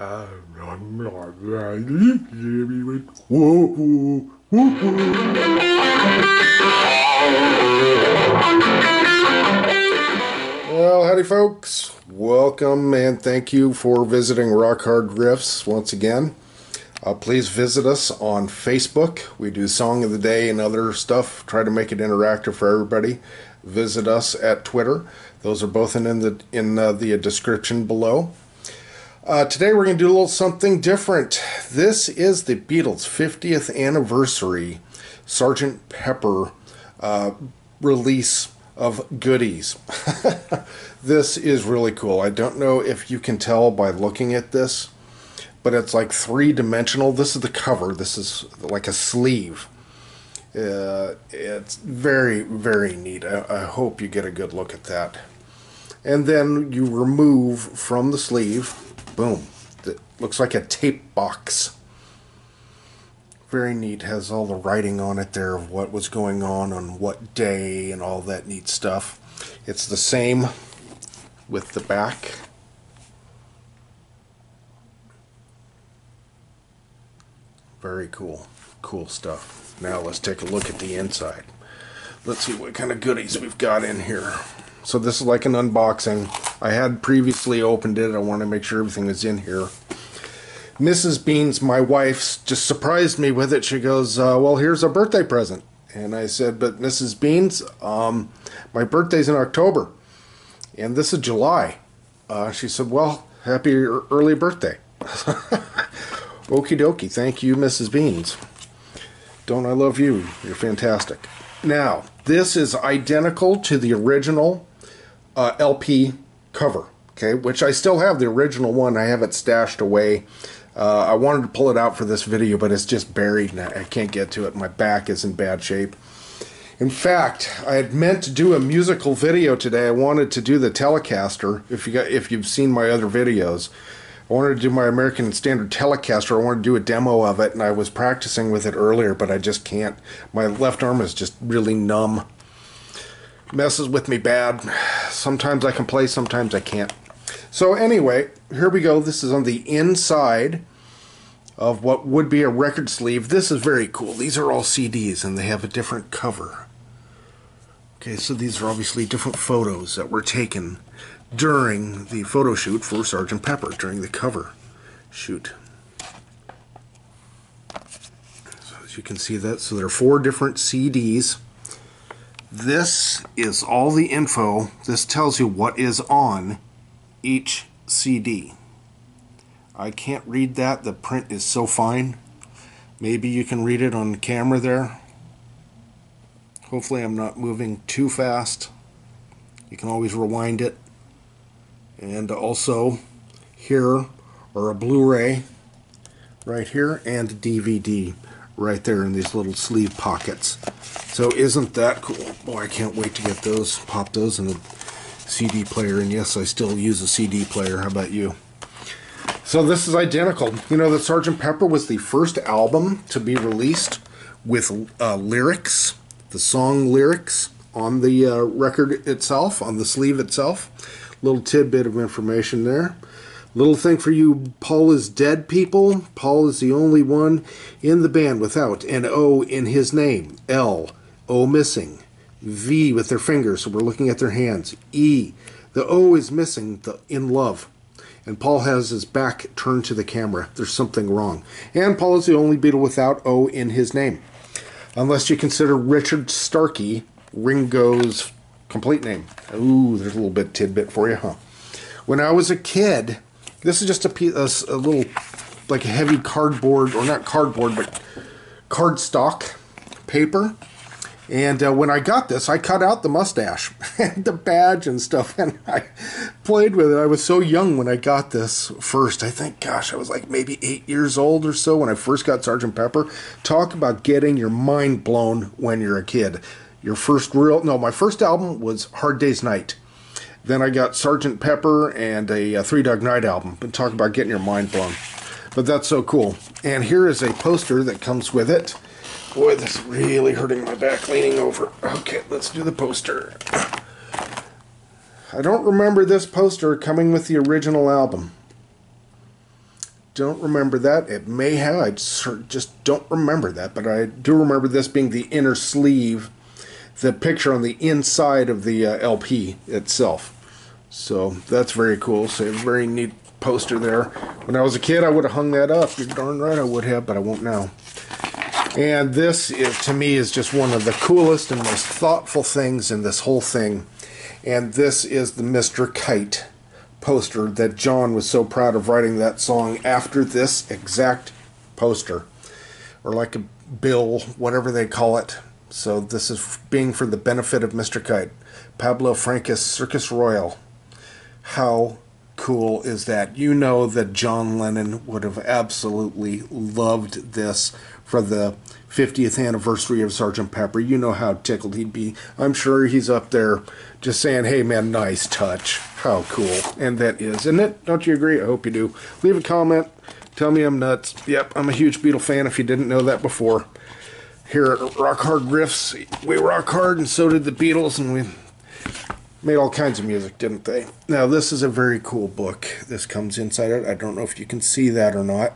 I'm not ready. Whoa. Well, howdy folks. Welcome and thank you for visiting Rock Hard Riffs once again. Please visit us on Facebook. We do Song of the Day and other stuff. Try to make it interactive for everybody. Visit us at Twitter. Those are both in the description below. Today we're going to do a little something different. This is the Beatles' 50th anniversary Sgt. Pepper release of goodies. This is really cool. I don't know if you can tell by looking at this, but it's like three-dimensional. This is the cover. This is like a sleeve. It's very, very neat. I hope you get a good look at that. And then you remove from the sleeve, boom, it looks like a tape box. Very neat. Has all the writing on it there of what was going on what day and all that neat stuff. It's the same with the back. Very cool. Cool stuff. Now let's take a look at the inside. Let's see what kind of goodies we've got in here. So this is like an unboxing. I had previously opened it. I wanted to make sure everything was in here. Mrs. Beans, my wife, just surprised me with it. She goes, well, here's a birthday present. And I said, but Mrs. Beans, my birthday's in October. And this is July. She said, well, happy early birthday. Okie dokie. Thank you, Mrs. Beans. Don't I love you? You're fantastic. Now, this is identical to the original LP cover, okay, which I still have the original one. I have it stashed away. I wanted to pull it out for this video, but it's just buried and I can't get to it. My back is in bad shape. In fact, I had meant to do a musical video today. I wanted to do the Telecaster. If you've seen my other videos, I wanted to do my American Standard Telecaster. I wanted to do a demo of it, and I was practicing with it earlier, but I just can't. My left arm is just really numb. Messes with me bad. Sometimes I can play, sometimes I can't. So anyway, here we go. This is on the inside of what would be a record sleeve. This is very cool. These are all CDs, and they have a different cover. Okay, so these are obviously different photos that were taken during the photo shoot for Sgt. Pepper, during the cover shoot. So as you can see that, so there are 4 different CDs. This is all the info. This tells you what is on each CD. I can't read that. The print is so fine. Maybe you can read it on camera there. Hopefully I'm not moving too fast. You can always rewind it. And also, here are a Blu-ray right here and a DVD right there in these little sleeve pockets. So isn't that cool? Boy, I can't wait to get those, pop those in a CD player. And yes, I still use a CD player. How about you? So this is identical. You know that Sgt. Pepper was the first album to be released with lyrics, the song lyrics on the record itself, on the sleeve itself. Little tidbit of information there. Little thing for you Paul is dead people. Paul is the only one in the band without an O in his name. L, O missing. V with their fingers, so we're looking at their hands. E, the O is missing, the in love. And Paul has his back turned to the camera. There's something wrong. And Paul is the only Beatle without O in his name. Unless you consider Richard Starkey, Ringo's complete name. Ooh, there's a little bit tidbit for you, huh? When I was a kid, this is just a little, like a heavy cardboard, or not cardboard, but cardstock paper. And when I got this, I cut out the mustache and the badge and stuff, and I played with it. I was so young when I got this first. I think, gosh, I was like maybe 8 years old or so when I first got Sgt. Pepper. Talk about getting your mind blown when you're a kid. My first album was Hard Day's Night. Then I got Sgt. Pepper and a Three Dog Night album. But talk about getting your mind blown. But that's so cool. And here is a poster that comes with it. Boy, this is really hurting my back leaning over. Okay, let's do the poster. I don't remember this poster coming with the original album. don't remember that. It may have. I just don't remember that. But I do remember this being the inner sleeve, the picture on the inside of the LP itself. So that's very cool. So a very neat poster there. When I was a kid, I would have hung that up. You're darn right I would have, but I won't now. And this, to me, is just one of the coolest and most thoughtful things in this whole thing. And this is the Mr. Kite poster that John was so proud of writing that song after this exact poster. Or like a bill, whatever they call it. So this is being for the benefit of Mr. Kite. Pablo Francis Circus Royale. How cool is that? You know that John Lennon would have absolutely loved this for the 50th anniversary of Sgt. Pepper. You know how tickled he'd be. I'm sure he's up there just saying, hey man, nice touch. How cool. And that is, isn't it? Don't you agree? I hope you do. Leave a comment. Tell me I'm nuts. Yep, I'm a huge Beatle fan if you didn't know that before. Here at Rock Hard Riffs, we rock hard, and so did the Beatles, and we made all kinds of music, didn't they? Now, this is a very cool book. This comes inside it. I don't know if you can see that or not.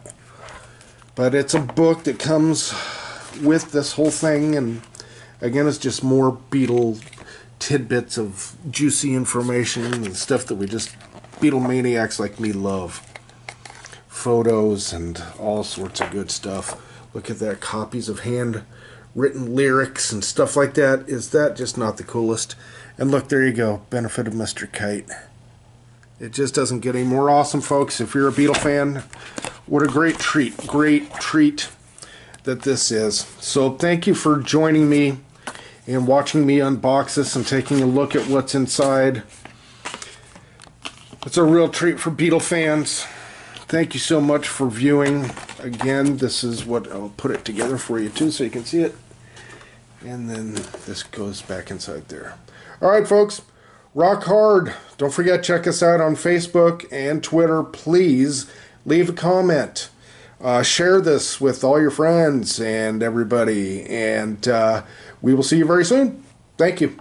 But it's a book that comes with this whole thing, and again, it's just more Beatle tidbits of juicy information and stuff that we just, Beatle maniacs like me, love. Photos and all sorts of good stuff. Look at that, copies of handwritten lyrics and stuff like that. Is that just not the coolest? And look, there you go, benefit of Mr. Kite. It just doesn't get any more awesome, folks. If you're a Beatle fan, what a great treat that this is. So thank you for joining me and watching me unbox this and taking a look at what's inside. It's a real treat for Beatle fans. Thank you so much for viewing. Again, this is what I'll put it together for you too so you can see it. And then this goes back inside there. Alright folks, rock hard. Don't forget, check us out on Facebook and Twitter. Please leave a comment. Share this with all your friends and everybody. And we will see you very soon. Thank you.